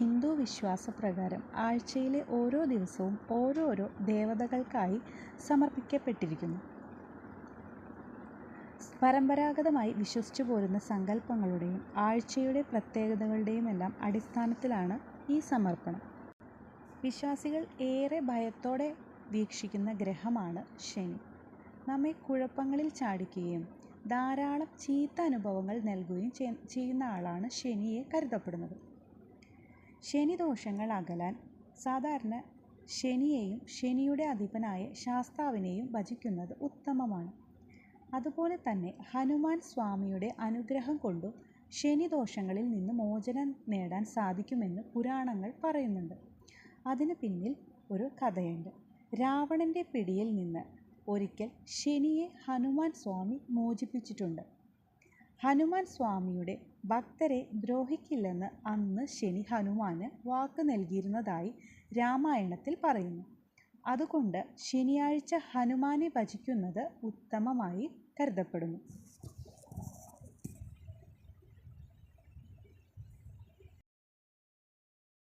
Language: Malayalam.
ഹിന്ദു വിശ്വാസപ്രകാരം ആഴ്ചയിലെ ഓരോ ദിവസവും ഓരോരോ ദേവതകൾക്കായി സമർപ്പിക്കപ്പെട്ടിരിക്കുന്നു. പരമ്പരാഗതമായി വിശ്വസിച്ചു പോരുന്ന സങ്കല്പങ്ങളുടെയും ആഴ്ചയുടെ പ്രത്യേകതകളുടെയുമെല്ലാം അടിസ്ഥാനത്തിലാണ് ഈ സമർപ്പണം. വിശ്വാസികൾ ഏറെ ഭയത്തോടെ വീക്ഷിക്കുന്ന ഗ്രഹമാണ് ശനി. നമ്മെ കുഴപ്പങ്ങളിൽ ചാടിക്കുകയും ധാരാളം ചീത്ത അനുഭവങ്ങൾ നൽകുകയും ചെയ്യുന്ന ആളാണ് ശനിയെ കരുതപ്പെടുന്നത്. ശനിദോഷങ്ങൾ അകലാൻ സാധാരണ ശനിയെയും ശനിയുടെ അധിപനായ ശാസ്താവിനെയും ഭജിക്കുന്നത് ഉത്തമമാണ്. അതുപോലെ തന്നെ ഹനുമാൻ സ്വാമിയുടെ അനുഗ്രഹം കൊണ്ടും ശനിദോഷങ്ങളിൽ നിന്ന് മോചനം നേടാൻ സാധിക്കുമെന്ന് പുരാണങ്ങൾ പറയുന്നുണ്ട്. അതിന് പിന്നിൽ ഒരു കഥയുണ്ട്. രാവണൻ്റെ പിടിയിൽ നിന്ന് ഒരിക്കൽ ശനിയെ ഹനുമാൻ സ്വാമി മോചിപ്പിച്ചിട്ടുണ്ട്. ഹനുമാൻ സ്വാമിയുടെ ഭക്തരെ ദ്രോഹിക്കില്ലെന്ന് അന്ന് ശനി ഹനുമാന് വാക്ക് നൽകിയിരുന്നതായി രാമായണത്തിൽ പറയുന്നു. അതുകൊണ്ട് ശനിയാഴ്ച ഹനുമാനെ ഭജിക്കുന്നത് ഉത്തമമായി കരുതപ്പെടുന്നു.